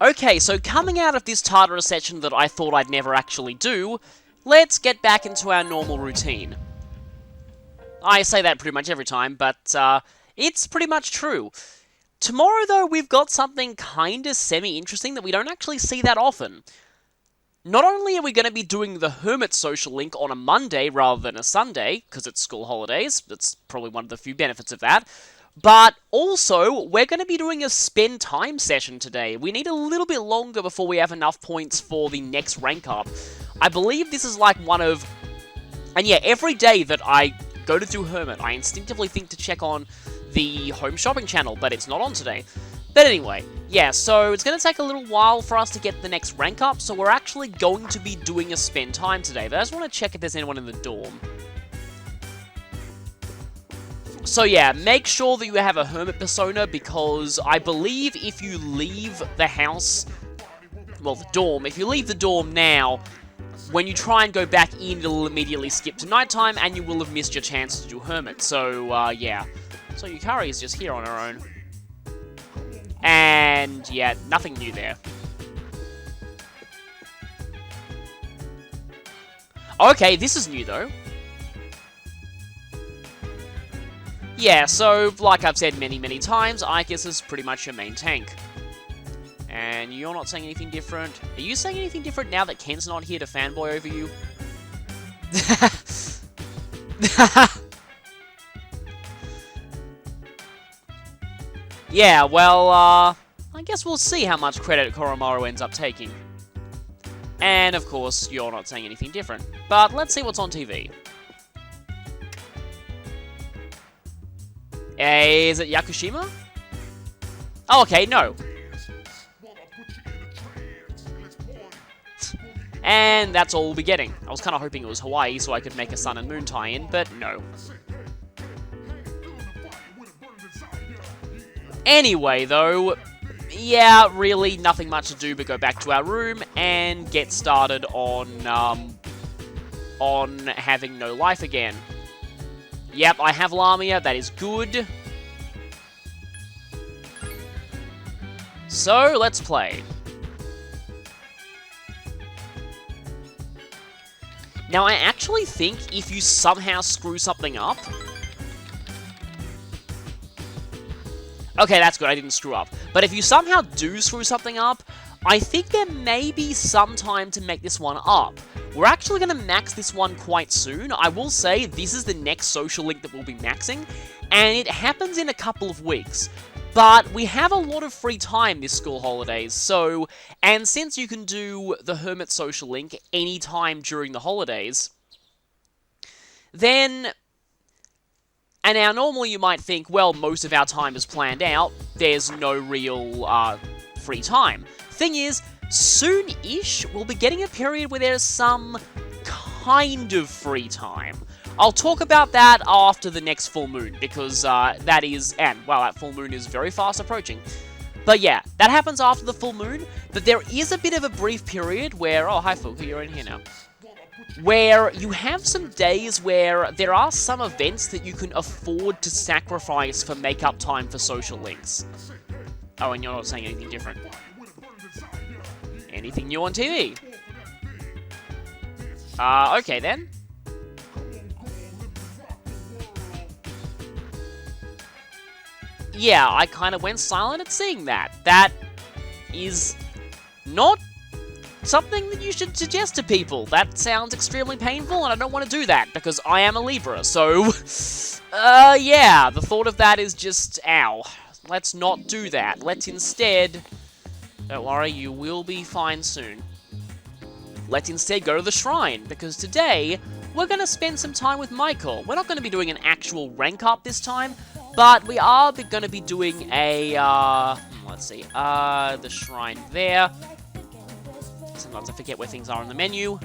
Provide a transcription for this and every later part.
Okay, so coming out of this Tartarus session that I thought I'd never actually do, let's get back into our normal routine. I say that pretty much every time, but it's pretty much true. Tomorrow, though, we've got something kinda semi-interesting that we don't actually see that often. Not only are we going to be doing the Hermit Social Link on a Monday rather than a Sunday, because it's school holidays, that's probably one of the few benefits of that, but also, we're going to be doing a spend time session today. We need a little bit longer before we have enough points for the next rank up. I believe this is like one of... And yeah, every day that I go to do Hermit, I instinctively think to check on the home shopping channel, but it's not on today. But anyway, yeah, so it's going to take a little while for us to get the next rank up, so we're actually going to be doing a spend time today, but I just want to check if there's anyone in the dorm. So yeah, make sure that you have a Hermit persona, because I believe if you leave the house, well, the dorm, if you leave the dorm now, when you try and go back in, it'll immediately skip to nighttime, and you will have missed your chance to do Hermit, so yeah. So Yukari is just here on her own. And, yeah, nothing new there. Okay, this is new, though. Yeah, so, like I've said many, many times, Icus is pretty much your main tank. And you're not saying anything different. Are you saying anything different now that Ken's not here to fanboy over you? Yeah, well, I guess we'll see how much credit Koromaru ends up taking. And, of course, you're not saying anything different. But let's see what's on TV. Is it Yakushima? Oh, okay, no. And that's all we'll be getting. I was kind of hoping it was Hawaii so I could make a Sun and Moon tie-in, but no. Anyway, though, yeah, really nothing much to do but go back to our room and get started on having no life again. Yep, I have Lamia, that is good. So, let's play. Now, I actually think if you somehow screw something up... Okay, that's good, I didn't screw up. But if you somehow do screw something up, I think there may be some time to make this one up. We're actually going to max this one quite soon. I will say, this is the next social link that we'll be maxing, and it happens in a couple of weeks. But we have a lot of free time this school holidays, so... And since you can do the Hermit social link anytime during the holidays, then... And now, normally you might think, well, most of our time is planned out, there's no real, free time. Thing is, soon-ish, we'll be getting a period where there's some kind of free time. I'll talk about that after the next full moon, because, that is, and, well, that full moon is very fast approaching. But yeah, that happens after the full moon, but there is a bit of a brief period where, oh, hi Fuka, you're in here now. Where you have some days where there are some events that you can afford to sacrifice for make-up time for social links. Oh, and you're not saying anything different. Anything new on TV? Okay then. Yeah, I kind of went silent at seeing that. That is not something that you should suggest to people. That sounds extremely painful, and I don't want to do that, because I am a Libra, so... yeah, the thought of that is just, ow. Let's not do that. Let's instead... Don't worry, you will be fine soon. Let's instead go to the shrine, because today, we're going to spend some time with Michael. We're not going to be doing an actual rank up this time, but we are going to be doing a, let's see, the shrine there. Sometimes I forget where things are on the menu.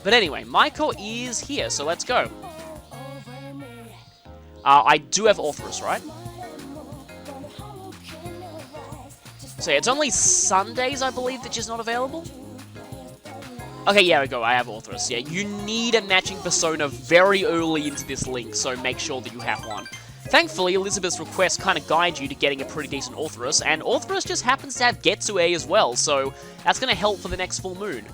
But anyway, Michael is here, so let's go. I do have Orthrus, right? So yeah, it's only Sundays, I believe, that she's not available. Okay, yeah, we go. I have Orthrus. Yeah, you need a matching persona very early into this link, so make sure that you have one. Thankfully, Elizabeth's request kind of guides you to getting a pretty decent Orthrus, and Orthrus just happens to have Getsue as well, so that's going to help for the next full moon.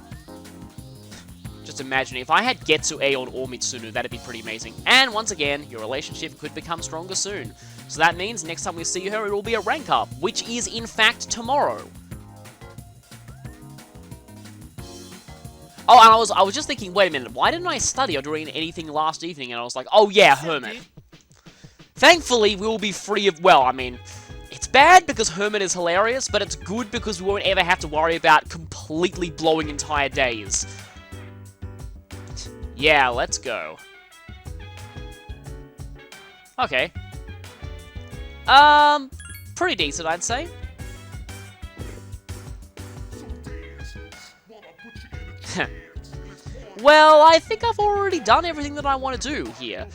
Just imagine if I had Getsue on or Mitsunu, that'd be pretty amazing. And once again, your relationship could become stronger soon. So that means next time we see her, it will be a rank up, which is in fact tomorrow. Oh, and I was just thinking, wait a minute, why didn't I study or do anything last evening? And I was like, oh yeah, Hermit. Thankfully, we will be free of, well, I mean, it's bad because Hermit is hilarious, but it's good because we won't ever have to worry about completely blowing entire days. Yeah, let's go. Okay. Pretty decent, I'd say. Well, I think I've already done everything that I want to do here.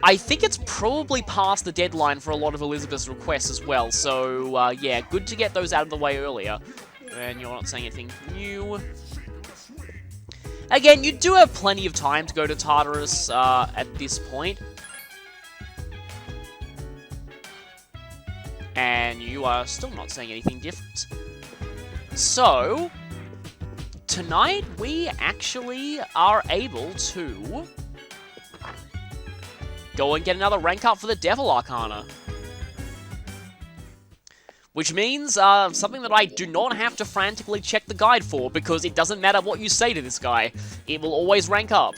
I think it's probably past the deadline for a lot of Elizabeth's requests as well, so, yeah, good to get those out of the way earlier. And you're not saying anything new. Again, you do have plenty of time to go to Tartarus, at this point. And you are still not saying anything different. So, tonight we actually are able to go and get another rank up for the Devil Arcana. Which means, something that I do not have to frantically check the guide for, because it doesn't matter what you say to this guy, it will always rank up.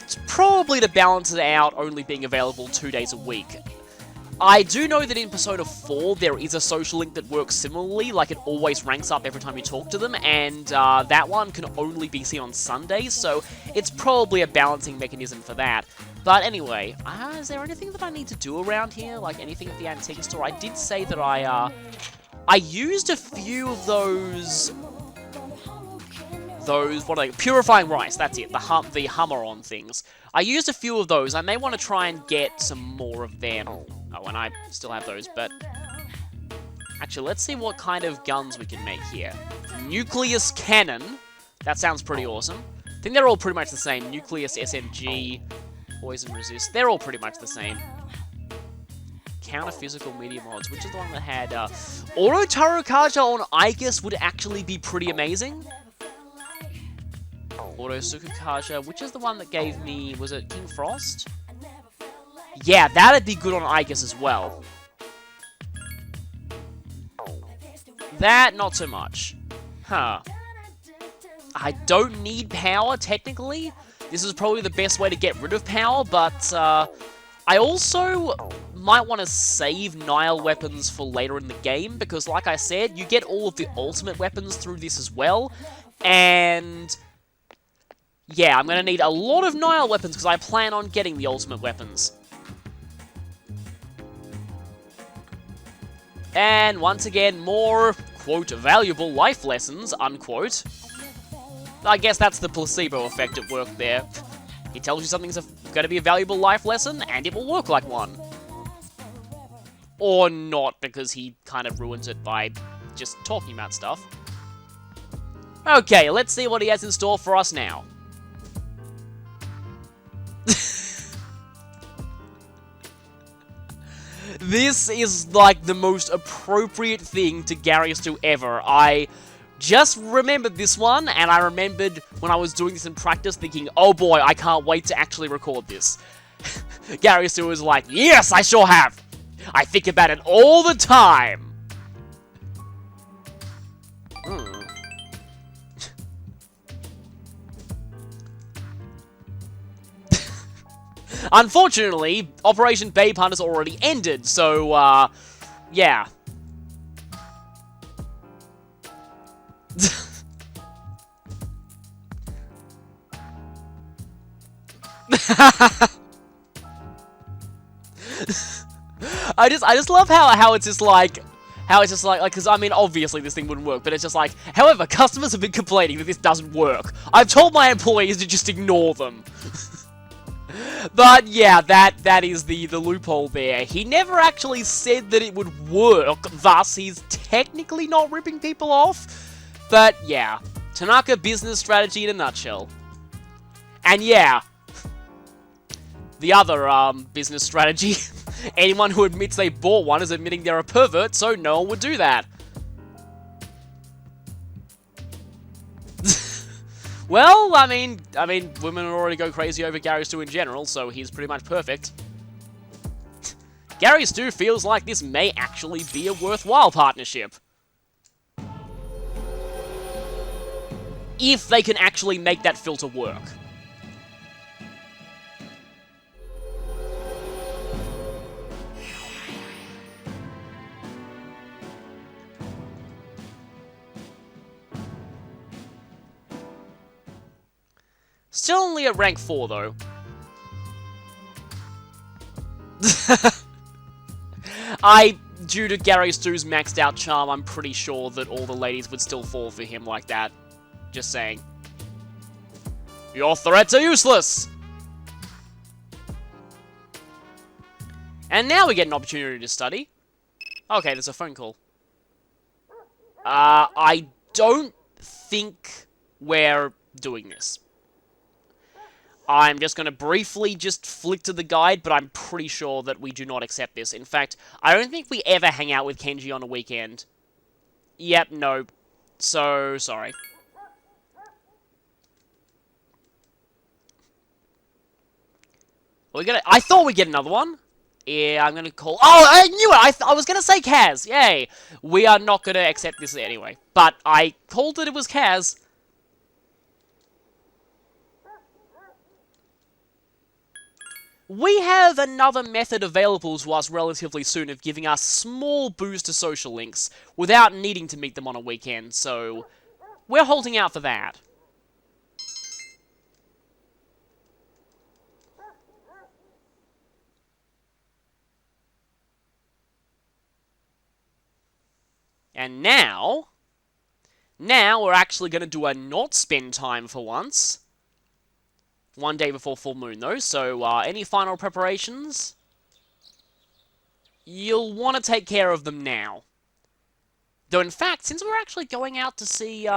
It's probably to balance it out, only being available 2 days a week. I do know that in Persona 4, there is a social link that works similarly, like it always ranks up every time you talk to them, and that one can only be seen on Sundays, so it's probably a balancing mechanism for that. But anyway, is there anything that I need to do around here? Like anything at the antique store? I did say that I used a few of those, what are they? Purifying rice, that's it, the Hummer-on things. I used a few of those, I may want to try and get some more of them. Oh, and I still have those, but actually, let's see what kind of guns we can make here. Nucleus Cannon, that sounds pretty awesome. I think they're all pretty much the same. Nucleus SMG, Poison Resist, they're all pretty much the same. Counter-physical medium odds, which is the one that had, Auto Tarukaja on Aegis would actually be pretty amazing. Auto Sukukaja, which is the one that gave me, was it King Frost? Yeah, that'd be good on Aegis as well. That, not so much. Huh. I don't need power, technically. This is probably the best way to get rid of power, but I also might want to save Nile weapons for later in the game, because like I said, you get all of the ultimate weapons through this as well, and yeah, I'm going to need a lot of Nile weapons, because I plan on getting the ultimate weapons. And once again, more, quote, valuable life lessons, unquote. I guess that's the placebo effect at work there. He tells you something's going to be a valuable life lesson, and it will work like one. Or not, because he kind of ruins it by just talking about stuff. Okay, let's see what he has in store for us now. This is, like, the most appropriate thing to Garius do ever. I just remembered this one, and I remembered when I was doing this in practice thinking, oh boy, I can't wait to actually record this. Garius was like, yes, I sure have! I think about it all the time! Unfortunately, Operation Babe Hunt has already ended, so, yeah. I just love how it's just like, because I mean, obviously this thing wouldn't work, but it's just like, however, customers have been complaining that this doesn't work. I've told my employees to just ignore them. But yeah, that is the loophole there. He never actually said that it would work, thus he's technically not ripping people off. But yeah, Tanaka business strategy in a nutshell. And yeah, the other business strategy. Anyone who admits they bought one is admitting they're a pervert, so no one would do that. Well, I mean, women already go crazy over Gary Stu in general, so he's pretty much perfect. Gary Stu feels like this may actually be a worthwhile partnership. If they can actually make that filter work. Still only at rank 4, though. Due to Gary Stu's maxed out charm, I'm pretty sure that all the ladies would still fall for him like that. Just saying. Your threats are useless! And now we get an opportunity to study. Okay, there's a phone call. I don't think we're doing this. I'm just going to briefly just flick to the guide, but I'm pretty sure that we do not accept this. In fact, I don't think we ever hang out with Kenji on a weekend. Yep, no. So, sorry. I thought we'd get another one. Yeah, I'm going to call... Oh, I knew it! I was going to say Kaz! Yay! We are not going to accept this anyway. But I called that it was Kaz. We have another method available to us relatively soon of giving us small boost to social links without needing to meet them on a weekend, so we're holding out for that. And now we're actually going to do a not spend time for once. One day before full moon, though, so any final preparations? You'll want to take care of them now. Though, in fact, since we're actually going out to see,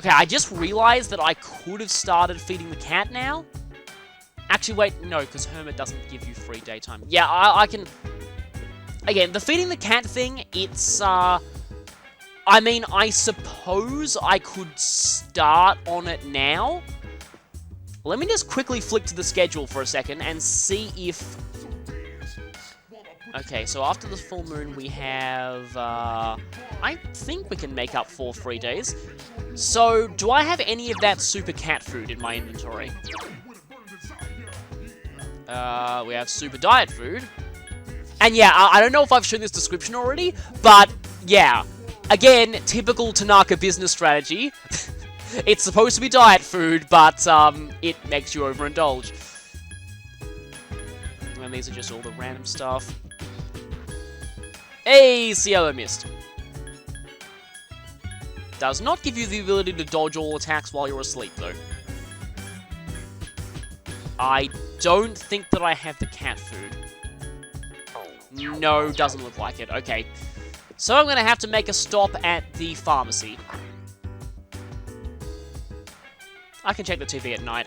Okay, I just realized that I could have started feeding the cat now. Actually, wait, no, because Hermit doesn't give you free daytime. Yeah, I can... Again, the feeding the cat thing, it's, I mean, I suppose I could start on it now. Let me just quickly flick to the schedule for a second and see if... Okay, so after the full moon we have... I think we can make up 4 free days. So, do I have any of that super cat food in my inventory? We have super diet food. And yeah, I don't know if I've shown this description already, but yeah. Again, typical Tanaka business strategy. It's supposed to be diet food, but it makes you overindulge. And these are just all the random stuff. Hey, Cielo missed. Does not give you the ability to dodge all attacks while you're asleep, though. I don't think that I have the cat food. No, doesn't look like it. Okay. So I'm going to have to make a stop at the pharmacy. I can check the TV at night.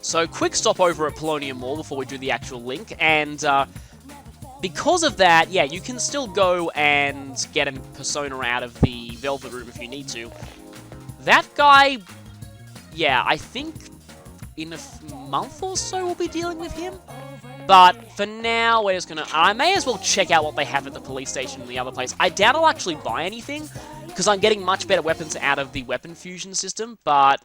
So, quick stop over at Polonium Mall before we do the actual link, and because of that, yeah, you can still go and get a persona out of the Velvet Room if you need to. That guy, yeah, I think in a month or so we'll be dealing with him. But for now, we're just gonna... I may as well check out what they have at the police station and the other place. I doubt I'll actually buy anything, because I'm getting much better weapons out of the weapon fusion system, but...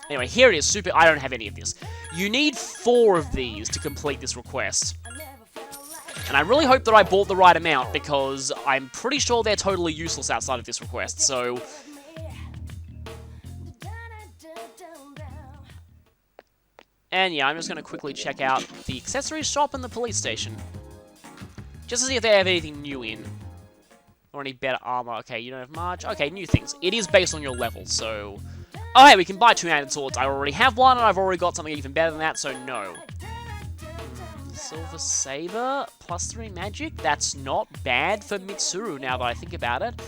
Anyway, here it is. Super... I don't have any of this. You need 4 of these to complete this request. And I really hope that I bought the right amount, because I'm pretty sure they're totally useless outside of this request, so... And yeah, I'm just going to quickly check out the accessories shop and the police station. Just to see if they have anything new in. Or any better armor. Okay, you don't have much. Okay, new things. It is based on your level, so... Oh, hey, we can buy two-handed swords. I already have one, and I've already got something even better than that, so no. Silver Saber, +3 magic? That's not bad for Mitsuru, now that I think about it.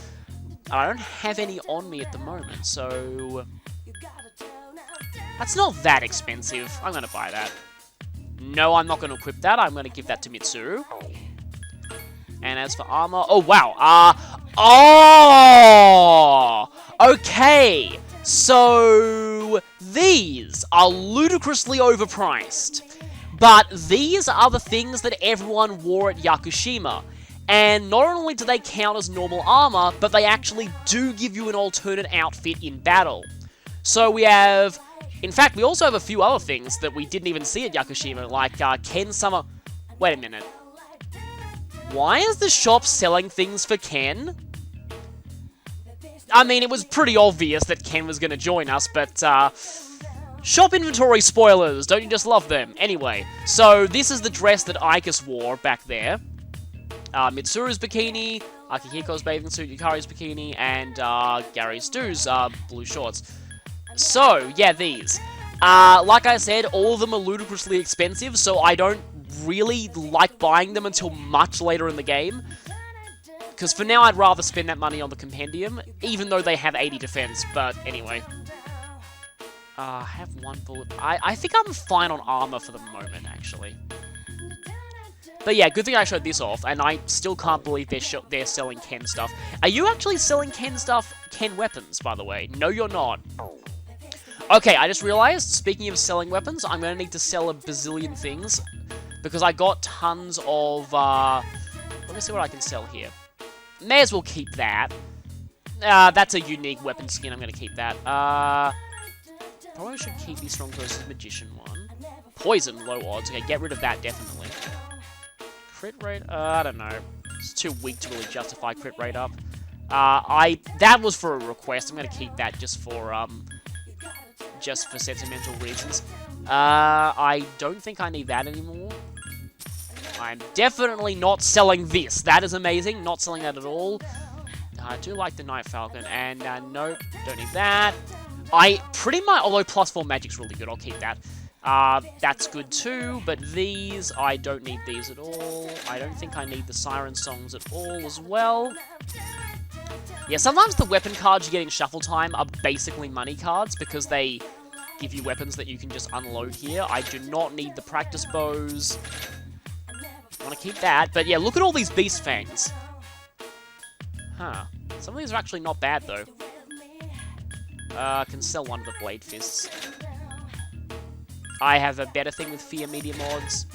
I don't have any on me at the moment, so... That's not that expensive. I'm going to buy that. No, I'm not going to equip that. I'm going to give that to Mitsuru. And as for armor... Oh, wow. Oh! Okay. So, these are ludicrously overpriced. But these are the things that everyone wore at Yakushima. And not only do they count as normal armor, but they actually do give you an alternate outfit in battle. So we have... In fact, we also have a few other things that we didn't even see at Yakushima, like Ken Summer... Wait a minute. Why is the shop selling things for Ken? I mean, it was pretty obvious that Ken was going to join us, but, shop inventory spoilers, don't you just love them? Anyway, so this is the dress that Aikus wore back there. Mitsuru's bikini, Akihiko's bathing suit, Yukari's bikini, and, Gary Stu's, blue shorts. So, yeah, these. Like I said, all of them are ludicrously expensive, so I don't really like buying them until much later in the game. Because for now, I'd rather spend that money on the compendium, even though they have 80 defense, but anyway. I have one bullet. I think I'm fine on armor for the moment, actually. But yeah, good thing I showed this off, and I still can't believe they're selling Ken stuff. Are you actually selling Ken stuff, Ken weapons, by the way? No, you're not. Okay, I just realized, speaking of selling weapons, I'm going to need to sell a bazillion things, because I got tons of, let me see what I can sell here. May as well keep that. That's a unique weapon skin, I'm going to keep that. Probably should keep the Strong versus Magician one. Poison, low odds. Okay, get rid of that, definitely. Crit rate? I don't know. It's too weak to really justify crit rate up. That was for a request. I'm going to keep that just for sentimental reasons. I don't think I need that anymore. I'm definitely not selling this. That is amazing. Not selling that at all. I do like the Night Falcon. And, nope. Don't need that. I pretty much... Although +4 magic's really good. I'll keep that. That's good too. But these... I don't need these at all. I don't think I need the Siren Songs at all as well. Yeah, sometimes the weapon cards you get in Shuffle Time are basically money cards because they give you weapons that you can just unload here. I do not need the practice bows. I want to keep that. But yeah, look at all these Beast Fangs. Huh. Some of these are actually not bad, though. I can sell one of the Blade Fists. I have a better thing with Fear Medium odds.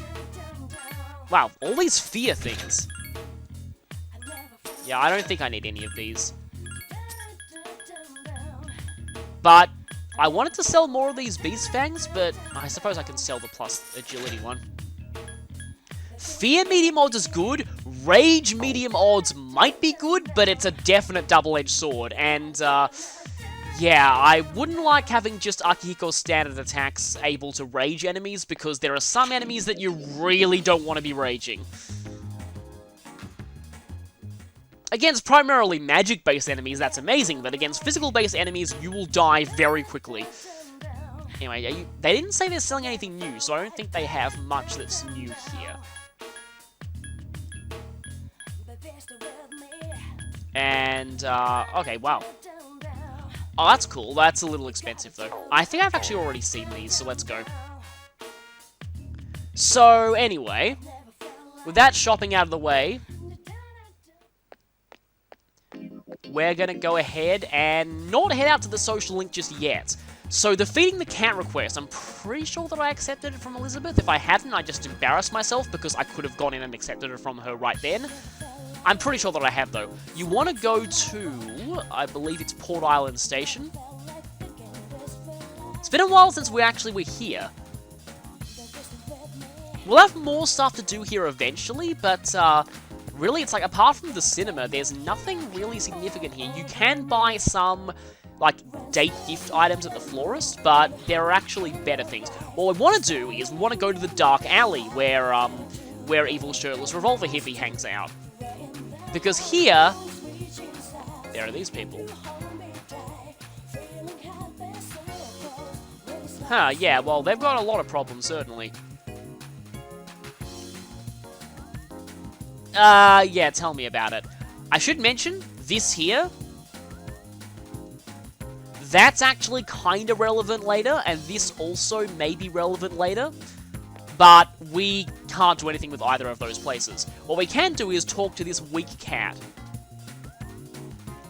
Wow, all these Fear things. Yeah, I don't think I need any of these. But I wanted to sell more of these Beast Fangs, but I suppose I can sell the plus agility one. Fear medium odds is good. Rage medium odds might be good, but it's a definite double-edged sword. And, yeah, I wouldn't like having just Akihiko's standard attacks able to rage enemies, because there are some enemies that you really don't want to be raging. Against primarily magic-based enemies, that's amazing, but against physical-based enemies, you will die very quickly. Anyway, they didn't say they're selling anything new, so I don't think they have much that's new here. And, okay, wow. Oh, that's cool. That's a little expensive, though. I think I've actually already seen these, so let's go. So, anyway, with that shopping out of the way, we're going to go ahead and not head out to the social link just yet. So, defeating the cat request, I'm pretty sure that I accepted it from Elizabeth. If I hadn't, I just embarrassed myself because I could have gone in and accepted it from her right then. I'm pretty sure that I have, though. You want to go to, I believe it's Port Island Station. It's been a while since we actually were here. We'll have more stuff to do here eventually, but really, it's like, apart from the cinema, there's nothing really significant here. You can buy some, like, date gift items at the florist, but there are actually better things. What we want to do is we want to go to the dark alley where Evil Shirtless Revolver Hippie hangs out. Because here, there are these people. Huh, yeah, well, they've got a lot of problems, certainly. Yeah, tell me about it. I should mention, this here, that's actually kind of relevant later, and this also may be relevant later, but we can't do anything with either of those places. What we can do is talk to this weak cat.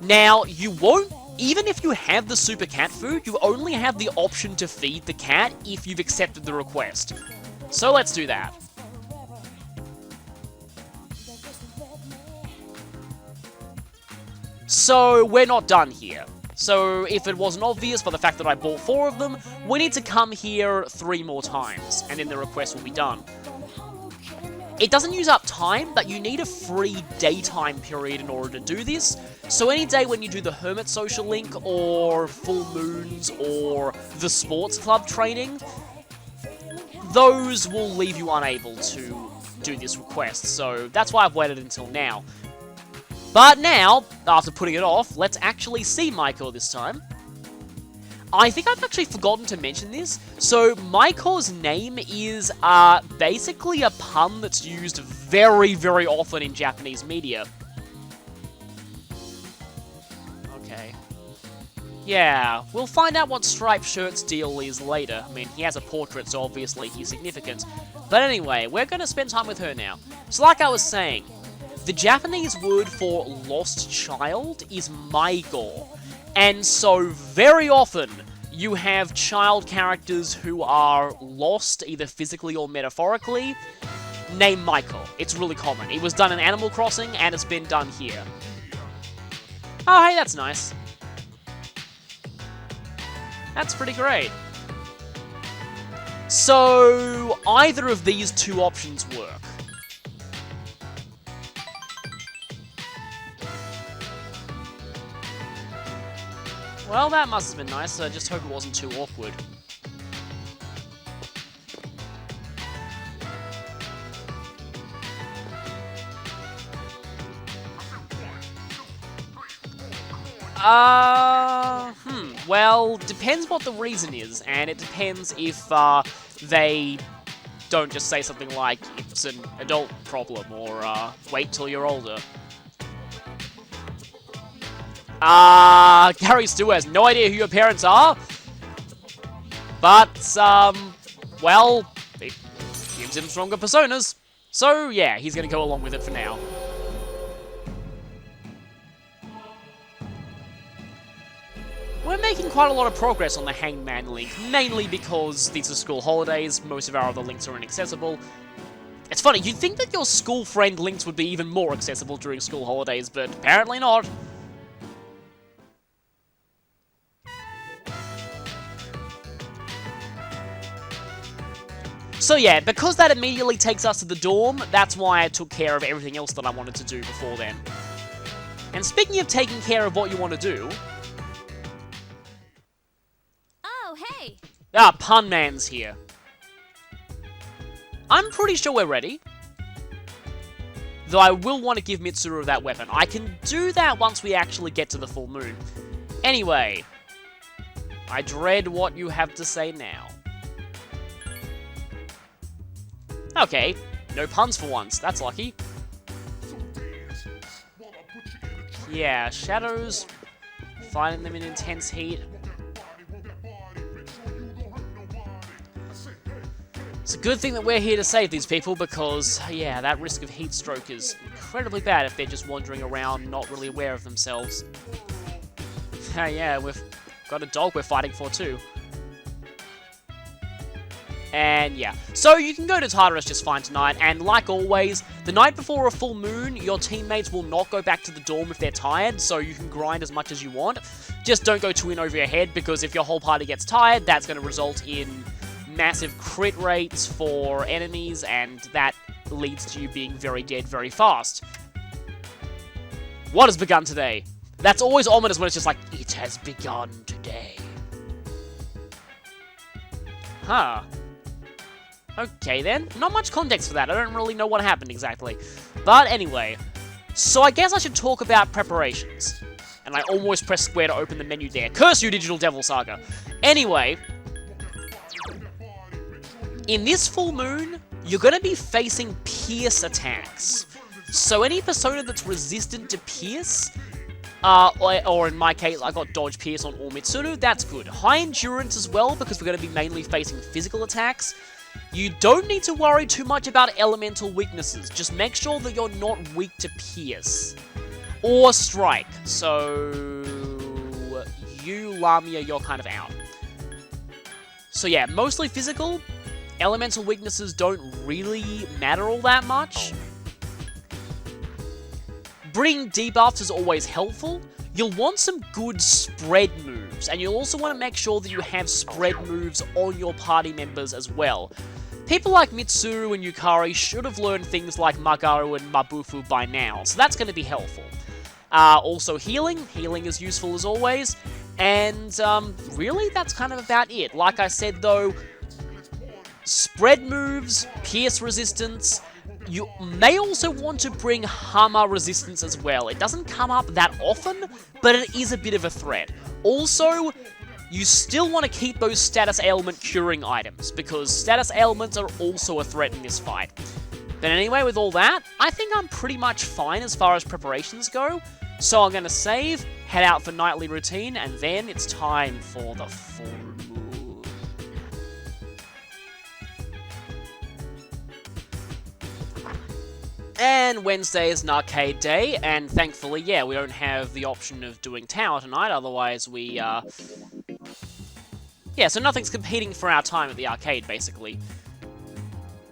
Now, you won't, even if you have the super cat food, you only have the option to feed the cat if you've accepted the request. So let's do that. So, we're not done here. So, if it wasn't obvious by the fact that I bought 4 of them, we need to come here 3 more times, and then the request will be done. It doesn't use up time, but you need a free daytime period in order to do this. So any day when you do the Hermit Social Link, or Full Moons, or the Sports Club training, those will leave you unable to do this request. So that's why I've waited until now. But now, after putting it off, let's actually see Michael this time. I think I've actually forgotten to mention this. So, Michael's name is basically a pun that's used very, very often in Japanese media. Okay. Yeah, we'll find out what Striped Shirt's deal is later. I mean, he has a portrait, so obviously he's significant. But anyway, we're going to spend time with her now. So like I was saying, the Japanese word for lost child is maigo. And so, very often, you have child characters who are lost, either physically or metaphorically, named Michael. It's really common. It was done in Animal Crossing, and it's been done here. Oh, hey, that's nice. That's pretty great. So, either of these 2 options work. Well, that must have been nice. I just hope it wasn't too awkward. Well, depends what the reason is, and it depends if, they don't just say something like, it's an adult problem, or, wait till you're older. Gary still has no idea who your parents are. But, well, it gives him stronger personas. So, yeah, he's gonna go along with it for now. We're making quite a lot of progress on the Hangman link, mainly because these are school holidays, most of our other links are inaccessible. It's funny, you'd think that your school friend links would be even more accessible during school holidays, but apparently not. So yeah, because that immediately takes us to the dorm, that's why I took care of everything else that I wanted to do before then. And speaking of taking care of what you want to do... Oh, hey! Ah, Pun Man's here. I'm pretty sure we're ready. Though I will want to give Mitsuru that weapon. I can do that once we actually get to the full moon. Anyway, I dread what you have to say now. Okay, no puns for once. That's lucky. Yeah, shadows, fighting them in intense heat. It's a good thing that we're here to save these people because, yeah, that risk of heat stroke is incredibly bad if they're just wandering around not really aware of themselves. Yeah, we've got a dog we're fighting for too. And yeah, so you can go to Tartarus just fine tonight, and like always, the night before a full moon, your teammates will not go back to the dorm if they're tired, so you can grind as much as you want. Just don't go too in over your head, because if your whole party gets tired, that's going to result in massive crit rates for enemies, and that leads to you being very dead very fast. What has begun today? That's always ominous when it's just like, it has begun today. Huh. Okay then, not much context for that, I don't really know what happened exactly. But anyway, so I guess I should talk about preparations. And I almost pressed square to open the menu there. Curse you, Digital Devil Saga! Anyway, In this full moon, you're going to be facing pierce attacks. So any persona that's resistant to pierce, or in my case, I got dodge pierce on all Mitsuru, that's good. High endurance as well, because we're going to be mainly facing physical attacks. You don't need to worry too much about elemental weaknesses. Just make sure that you're not weak to pierce. Or strike. So you, Lamia, you're kind of out. So yeah, mostly physical. Elemental weaknesses don't really matter all that much. Bringing debuffs is always helpful. You'll want some good spread moves, and you'll also want to make sure that you have spread moves on your party members as well. People like Mitsuru and Yukari should have learned things like Magaru and Mabufu by now, so that's going to be helpful. Also healing. Healing is useful as always. And really, that's kind of about it. Like I said though, spread moves, pierce resistance. You may also want to bring Hama resistance as well. It doesn't come up that often, but it is a bit of a threat. Also, you still want to keep those status ailment curing items, because status ailments are also a threat in this fight. But anyway, with all that, I think I'm pretty much fine as far as preparations go. So I'm going to save, head out for nightly routine, and then it's time for the full moon. And Wednesday is an arcade day, and thankfully, yeah, we don't have the option of doing tower tonight, otherwise we, yeah, so nothing's competing for our time at the arcade, basically.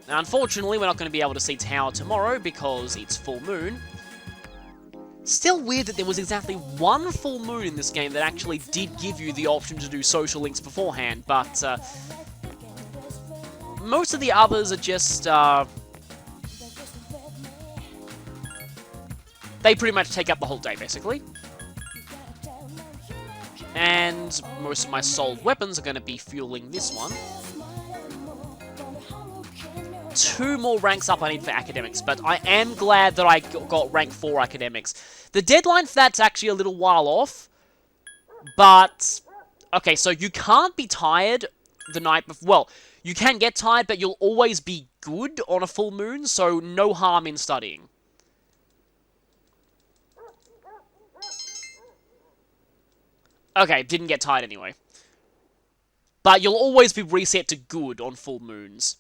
Now, unfortunately, we're not going to be able to see tower tomorrow because it's full moon. Still weird that there was exactly one full moon in this game that actually did give you the option to do social links beforehand, but most of the others are just, they pretty much take up the whole day, basically. And most of my sold weapons are going to be fueling this one. 2 more ranks up I need for academics, but I am glad that I got rank 4 academics. The deadline for that's actually a little while off, but okay, so you can't be tired the night before. Well, you can get tired, but you'll always be good on a full moon, so no harm in studying. Okay, didn't get tired anyway. But you'll always be reset to good on full moons.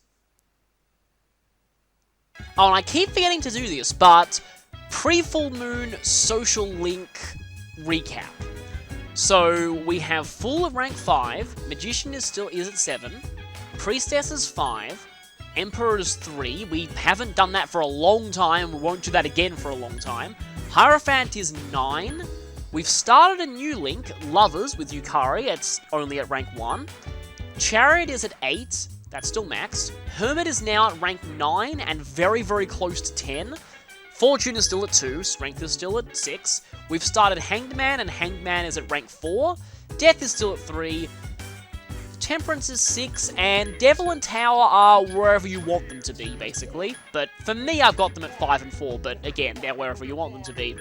Oh, and I keep forgetting to do this, but pre-full moon social link recap. So we have Fool of rank 5, Magician is at 7, Priestess is 5, Emperor is 3, we haven't done that for a long time, we won't do that again for a long time, Hierophant is 9, we've started a new link, Lovers with Yukari, it's only at rank 1, Chariot is at 8, that's still maxed. Hermit is now at rank 9 and very, very close to 10. Fortune is still at 2. Strength is still at 6. We've started Hanged Man, and Hanged Man is at rank 4. Death is still at 3. Temperance is 6. And Devil and Tower are wherever you want them to be, basically. But for me, I've got them at 5 and 4. But again, they're wherever you want them to be.